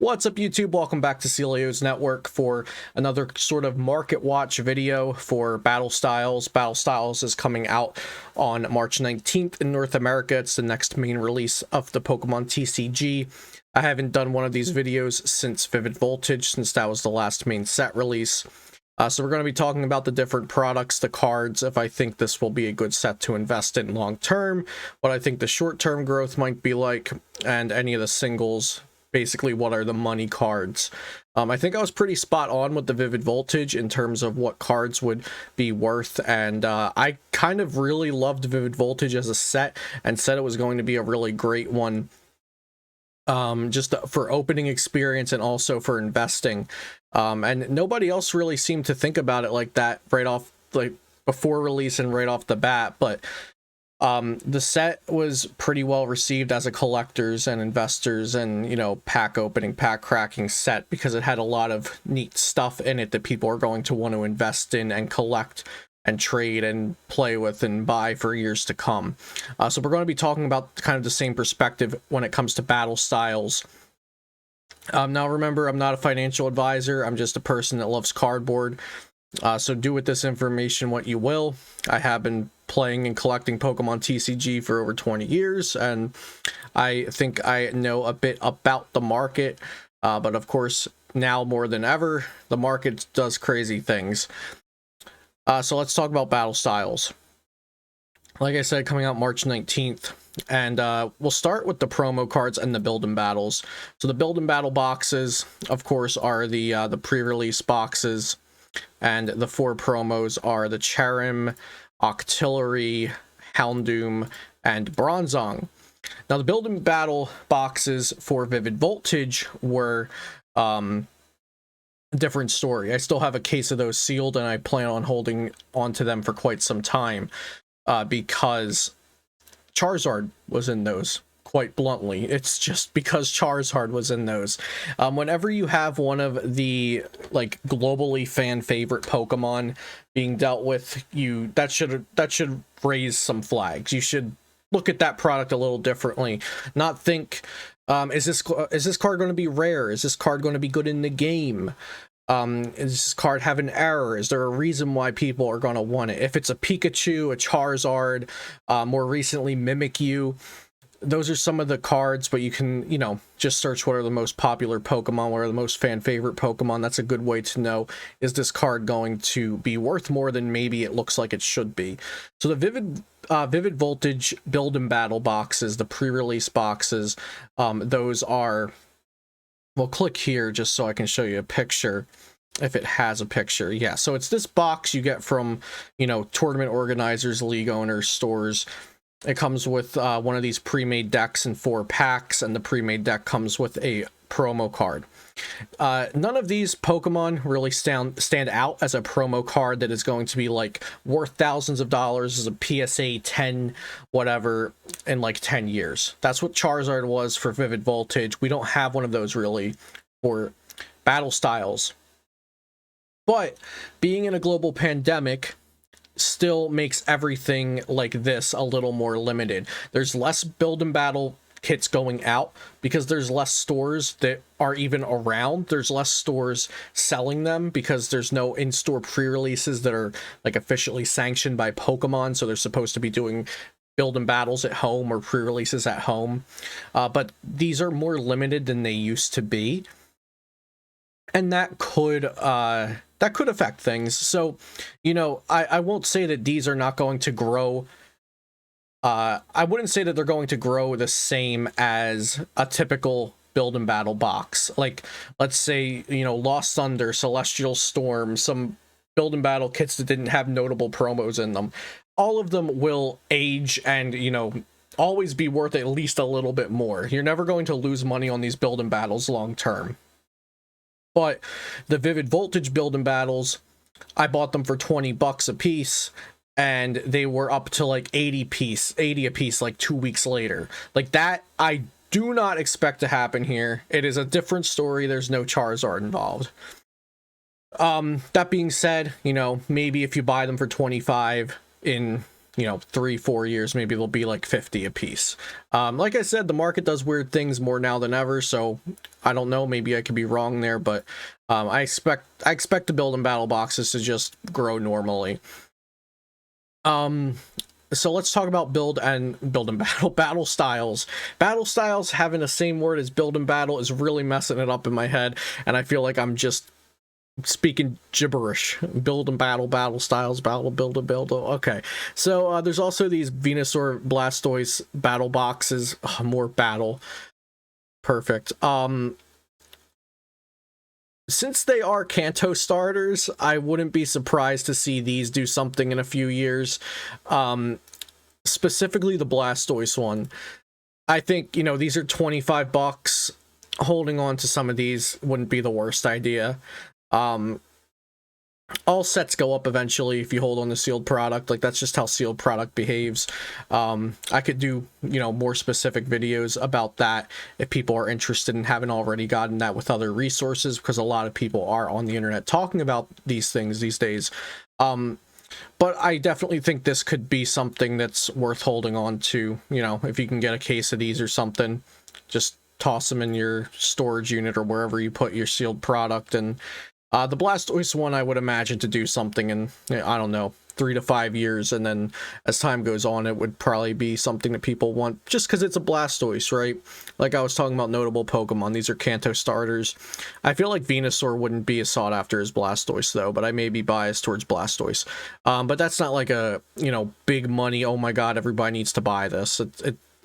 What's up, YouTube? Welcome back to Celio's Network for another sort of market watch video for Battle Styles. Battle Styles is coming out on March 19th in North America. It's the next main release of the Pokemon TCG. I haven't done one of these videos since Vivid Voltage, since that was the last main set release. So we're going to be talking about the different products, the cards, if I think this will be a good set to invest in long term, what I think the short term growth might be like, and any of the singles. Basically, what are the money cards? I think I was pretty spot on with the Vivid Voltage in terms of what cards would be worth, and I kind of really loved Vivid Voltage as a set and said it was going to be a really great one, just for opening experience and also for investing. And nobody else really seemed to think about it like that right off, like before release and right off the bat, but the set was pretty well received as a collectors and investors and, you know, pack opening, pack cracking set, because it had a lot of neat stuff in it that people are going to want to invest in and collect and trade and play with and buy for years to come. So we're going to be talking about kind of the same perspective when it comes to battle styles. Now remember, I'm not a financial advisor. I'm just a person that loves cardboard. So do with this information what you will. I have been playing and collecting Pokemon TCG for over 20 years, and I think I know a bit about the market, but of course, now more than ever, the market does crazy things. So let's talk about battle styles. Like I said, coming out March 19th, and we'll start with the promo cards and the build and battles. So the build and battle boxes, of course, are the pre-release boxes. And the four promos are the Cherim, Octillery, Houndoom, and Bronzong. Now, the build and battle boxes for Vivid Voltage were a different story. I still have a case of those sealed, and I plan on holding onto them for quite some time, because Charizard was in those. Quite bluntly, it's just because Charizard was in those. Whenever you have one of the like globally fan favorite Pokemon being dealt with, that should raise some flags. You should look at that product a little differently. Not think, is this card going to be rare? Is this card going to be good in the game? Is this card have an error? Is there a reason why people are going to want it? If it's a Pikachu, a Charizard, more recently Mimikyu. Those are some of the cards, but you can, you know, just search what are the most popular Pokemon, what are the most fan favorite Pokemon. That's a good way to know, is this card going to be worth more than maybe it looks like it should be. So the Vivid Voltage build and battle boxes, the pre-release boxes, those are, well, click here just so I can show you a picture. If it has a picture. Yeah, so it's this box you get from, you know, tournament organizers, league owners, stores. It comes with one of these pre-made decks and 4 packs, and the pre-made deck comes with a promo card. None of these Pokemon really stand out as a promo card that is going to be like worth thousands of dollars as a PSA 10 whatever in like 10 years. That's what Charizard was for Vivid Voltage. We don't have one of those really for battle styles. But being in a global pandemic still makes everything like this a little more limited. There's less build and battle kits going out because there's less stores that are even around. There's less stores selling them because there's no in-store pre-releases that are like officially sanctioned by Pokemon, so they're supposed to be doing build and battles at home or pre-releases at home, but these are more limited than they used to be, and that could affect things. So, you know, I won't say that these are not going to grow. I wouldn't say that they're going to grow the same as a typical build and battle box. Like, let's say, you know, Lost Thunder, Celestial Storm, some build and battle kits that didn't have notable promos in them. All of them will age and, you know, always be worth at least a little bit more. You're never going to lose money on these build and battles long term. But the Vivid Voltage build and battles, I bought them for 20 bucks a piece, and they were up to like 80 a piece like 2 weeks later. Like that, I do not expect to happen here. It is a different story. There's no Charizard involved. That being said, you know, maybe if you buy them for 25 in you know, 3-4 years, maybe they'll be like 50 a piece. Like I said, the market does weird things more now than ever, so I don't know, maybe I could be wrong there, but I expect the build and battle boxes to just grow normally. So let's talk about build and battle styles. Battle styles having the same word as build and battle is really messing it up in my head, and I feel like I'm just speaking gibberish. Build and battle styles, build and build. Okay, so there's also these Venusaur Blastoise battle boxes. More battle. Perfect. Since they are Kanto starters, I wouldn't be surprised to see these do something in a few years. Specifically the Blastoise one. I think, you know, these are $25. Holding on to some of these wouldn't be the worst idea. All sets go up eventually if you hold on to sealed product. Like, that's just how sealed product behaves. I could do, you know, more specific videos about that if people are interested and haven't already gotten that with other resources, because a lot of people are on the internet talking about these things these days. But I definitely think this could be something that's worth holding on to. You know, if you can get a case of these or something, just toss them in your storage unit or wherever you put your sealed product. And the Blastoise one, I would imagine to do something in, I don't know, 3 to 5 years, and then as time goes on, it would probably be something that people want just because it's a Blastoise, right? Like I was talking about notable Pokemon, these are Kanto starters. I feel like Venusaur wouldn't be as sought after as Blastoise though, but I may be biased towards Blastoise. But that's not like a, you know, big money, oh my god, everybody needs to buy this.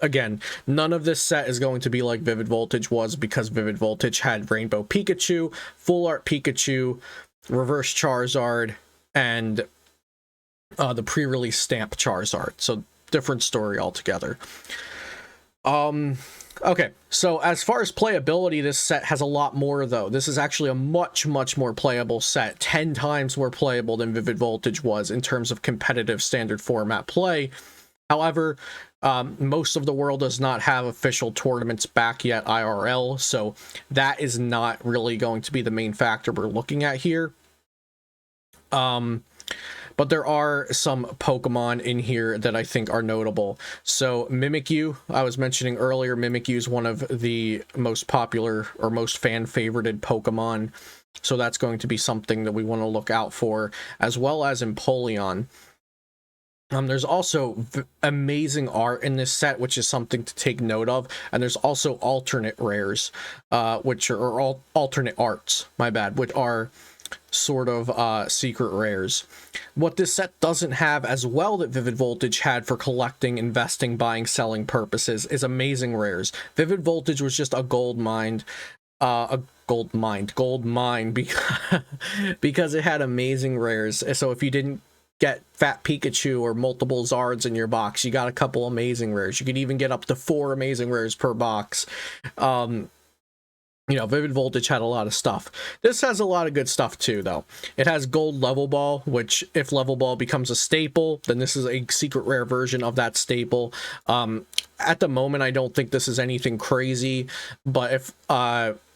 Again, none of this set is going to be like Vivid Voltage was, because Vivid Voltage had Rainbow Pikachu, Full Art Pikachu, Reverse Charizard, and the pre-release stamp Charizard. So different story altogether. Okay, so as far as playability, this set has a lot more though. This is actually a much more playable set, 10 times more playable than Vivid Voltage was in terms of competitive standard format play. However, most of the world does not have official tournaments back yet IRL, so that is not really going to be the main factor we're looking at here. But there are some Pokemon in here that I think are notable. So Mimikyu, I was mentioning earlier, Mimikyu is one of the most popular or most fan-favorited Pokemon, so that's going to be something that we want to look out for, as well as Empoleon. There's also amazing art in this set, which is something to take note of, and there's also alternate rares, which are alternate arts, my bad, which are sort of secret rares. What this set doesn't have as well that Vivid Voltage had for collecting, investing, buying, selling purposes is amazing rares. Vivid Voltage was just a gold mine because it had amazing rares. So if you didn't get Fat Pikachu or multiple Zards in your box, you got a couple amazing rares. You could even get up to 4 amazing rares per box. You know, Vivid Voltage had a lot of stuff. This has a lot of good stuff too, though. It has Gold Level Ball, which if Level Ball becomes a staple, then this is a secret rare version of that staple. At the moment, I don't think this is anything crazy, but if,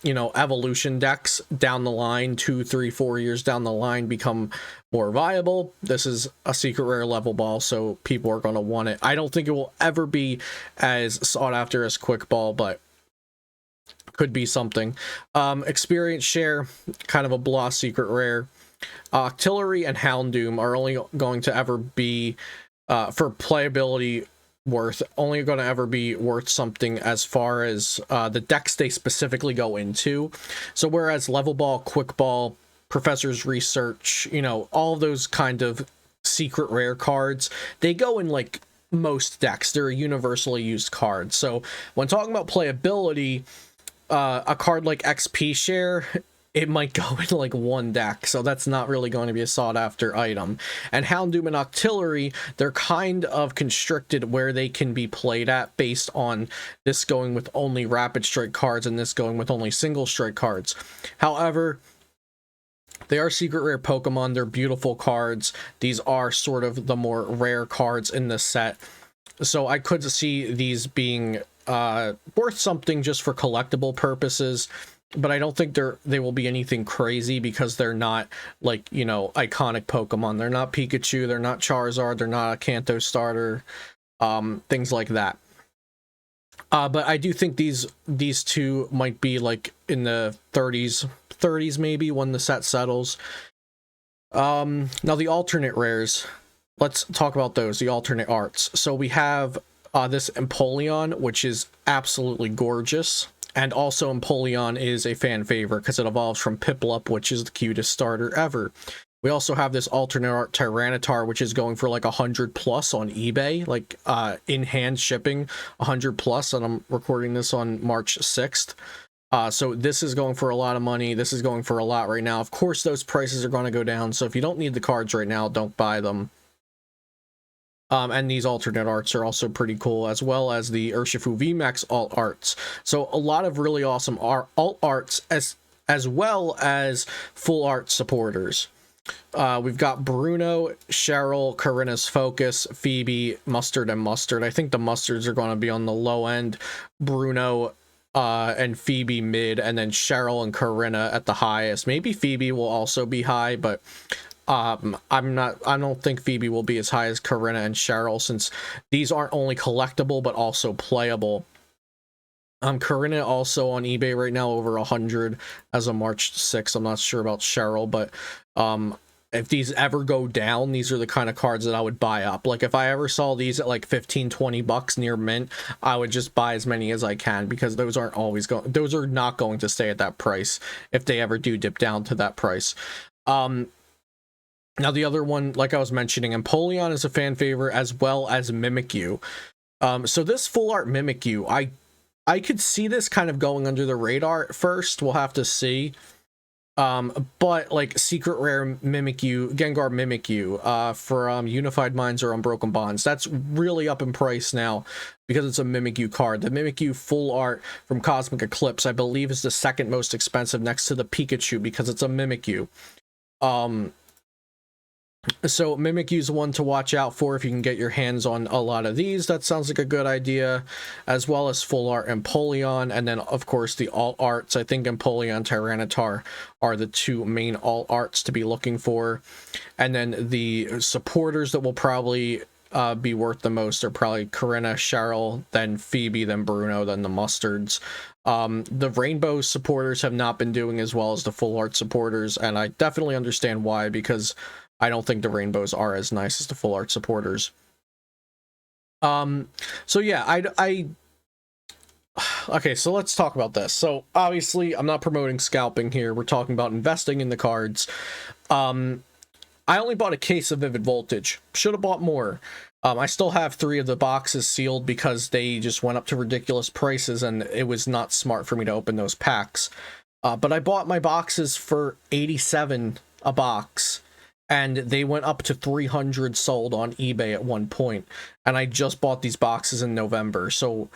you know, evolution decks down the line, 2, 3, 4 years down the line become more viable, this is a secret rare Level Ball, so people are going to want it. I don't think it will ever be as sought after as Quick Ball, but could be something. Experience Share, kind of a blah secret rare. Octillery and Houndoom are only going to ever be, for playability worth, only going to ever be worth something as far as the decks they specifically go into. So whereas Level Ball, Quick Ball, Professor's Research, you know, all those kind of secret rare cards, they go in like most decks. They're a universally used card. So when talking about playability, a card like XP Share, it might go in like one deck, so that's not really going to be a sought after item. And Houndoom and Octillery, they're kind of constricted where they can be played at based on this going with only Rapid Strike cards and this going with only Single Strike cards. However, they are secret rare Pokemon, they're beautiful cards. These are sort of the more rare cards in this set, so I could see these being worth something just for collectible purposes. but I don't think they will be anything crazy because they're not like, you know, iconic Pokemon. They're not Pikachu, they're not Charizard, they're not a Kanto starter, things like that. But I do think these two might be like in the 30s maybe when the set settles. Now the alternate rares, let's talk about those, the alternate arts. So we have this Empoleon, which is absolutely gorgeous. And also Empoleon is a fan favorite because it evolves from Piplup, which is the cutest starter ever. We also have this alternate art Tyranitar, which is going for like 100 plus on eBay, like in-hand shipping 100 plus, and I'm recording this on March 6th. So this is going for a lot of money. This is going for a lot right now. Of course, those prices are going to go down. So if you don't need the cards right now, don't buy them. And these alternate arts are also pretty cool, as well as the Urshifu VMAX alt arts. So a lot of really awesome alt arts, as well as full art supporters. We've got Bruno, Cheryl, Karina's Focus, Phoebe, Mustard, and Mustard. I think the Mustards are going to be on the low end. Bruno and Phoebe mid, and then Cheryl and Karina at the highest. Maybe Phoebe will also be high, but I don't think Phoebe will be as high as Karina and Cheryl, since these aren't only collectible but also playable. Karina also on eBay right now over 100 as of March 6th. I'm not sure about Cheryl, but if these ever go down, these are the kind of cards that I would buy up. Like if I ever saw these at like 15-20 bucks near mint, I would just buy as many as I can, because those aren't always going, those are not going to stay at that price if they ever do dip down to that price. Now the other one, like I was mentioning, Empoleon is a fan favorite, as well as Mimikyu. So this full art Mimikyu, I could see this kind of going under the radar at first. We'll have to see. But like secret rare Mimikyu, Gengar Mimikyu, from Unified Minds or Unbroken Bonds, that's really up in price now because it's a Mimikyu card. The Mimikyu full art from Cosmic Eclipse, I believe, is the second most expensive next to the Pikachu because it's a Mimikyu. So Mimikyu's one to watch out for if you can get your hands on a lot of these. That sounds like a good idea, as well as full art Empoleon, and then of course the alt arts. I think Empoleon, Tyranitar are the two main alt arts to be looking for, and then the supporters that will probably be worth the most are probably Karina, Cheryl, then Phoebe, then Bruno, then the Mustards. The rainbow supporters have not been doing as well as the full art supporters, and I definitely understand why, because I don't think the rainbows are as nice as the full art supporters. So yeah, okay, so let's talk about this. So obviously I'm not promoting scalping here. We're talking about investing in the cards. I only bought a case of Vivid Voltage. Should have bought more. I still have 3 of the boxes sealed because they just went up to ridiculous prices, and it was not smart for me to open those packs. But I bought my boxes for $87 a box, and they went up to 300 sold on eBay at one point, and I just bought these boxes in November. So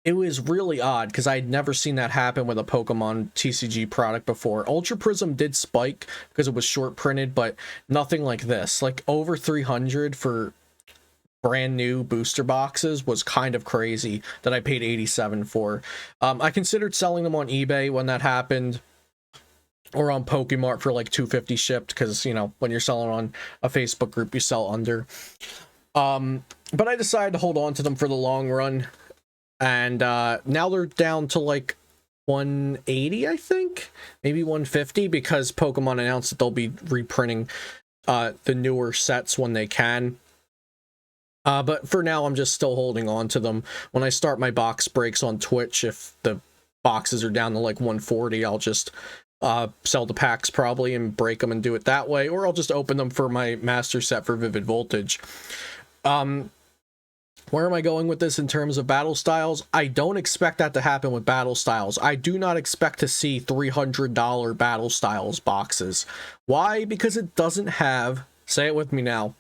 it was really odd because I'd never seen that happen with a Pokemon TCG product before. Ultra Prism did spike because it was short printed, but nothing like this. Like over 300 for brand new booster boxes was kind of crazy that I paid 87 for. I considered selling them on eBay when that happened, or on Pokemart for like $250 shipped, because, you know, when you're selling on a Facebook group, you sell under. But I decided to hold on to them for the long run, and now they're down to like 180, I think, maybe 150, because Pokemon announced that they'll be reprinting the newer sets when they can. But for now, I'm just still holding on to them. When I start my box breaks on Twitch, if the boxes are down to like 140, I'll just sell the packs probably and break them and do it that way, or I'll just open them for my master set for Vivid Voltage. Where am I going with this in terms of battle styles? I don't expect that to happen with battle styles. I do not expect to see $300 battle styles boxes. Why? Because it doesn't have, say it with me now,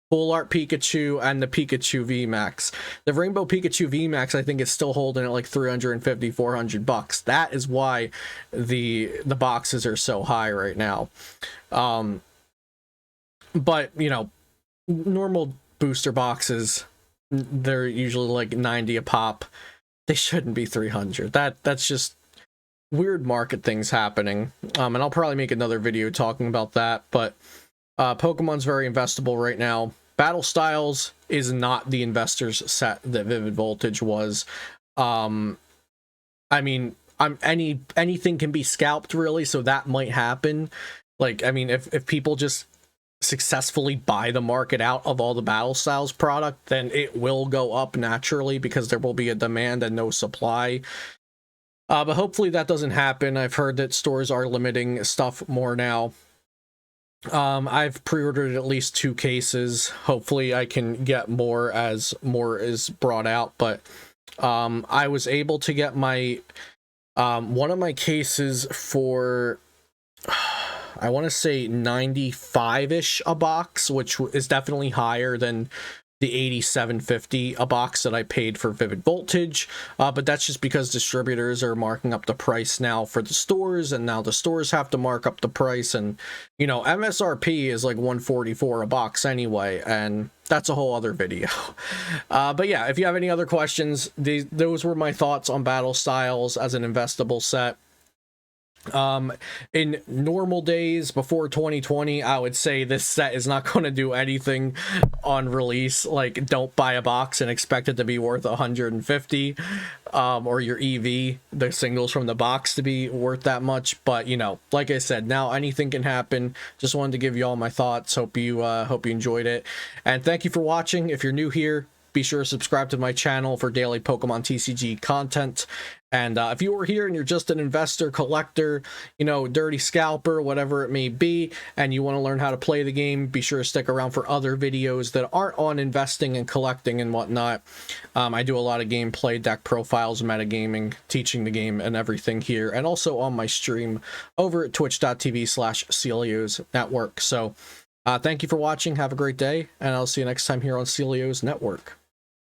full art Pikachu and the Pikachu VMAX. The Rainbow Pikachu VMAX, I think, is still holding at like 350, 400 bucks. That is why the boxes are so high right now. But, you know, normal booster boxes, they're usually like 90 a pop. They shouldn't be 300. That's just weird market things happening. And I'll probably make another video talking about that, but Pokemon's very investable right now. Battle Styles is not the investors set that Vivid Voltage was. I mean, anything can be scalped really, so that might happen. Like, I mean, if people just successfully buy the market out of all the Battle Styles product, then it will go up naturally because there will be a demand and no supply. But hopefully that doesn't happen. I've heard that stores are limiting stuff more now. I've pre-ordered at least 2 cases. Hopefully I can get more as more is brought out, but I was able to get my one of my cases for I want to say 95-ish a box, which is definitely higher than the 87.50 a box that I paid for Vivid Voltage, but that's just because distributors are marking up the price now for the stores, and now the stores have to mark up the price, and you know, MSRP is like 144 a box anyway, and that's a whole other video. But yeah, if you have any other questions, those were my thoughts on Battle Styles as an investable set. In normal days before 2020, I would say this set is not going to do anything on release. Like, don't buy a box and expect it to be worth 150, or your EV, the singles from the box, to be worth that much. But you know, like I said, now anything can happen. Just wanted to give you all my thoughts. Hope you enjoyed it, and thank you for watching. If you're new here, be sure to subscribe to my channel for daily Pokemon TCG content. And if you were here and you're just an investor, collector, you know, dirty scalper, whatever it may be, and you want to learn how to play the game, be sure to stick around for other videos that aren't on investing and collecting and whatnot. I do a lot of gameplay, deck profiles, metagaming, teaching the game and everything here, and also on my stream over at twitch.tv/Celios Network. So thank you for watching. Have a great day, and I'll see you next time here on Celios Network.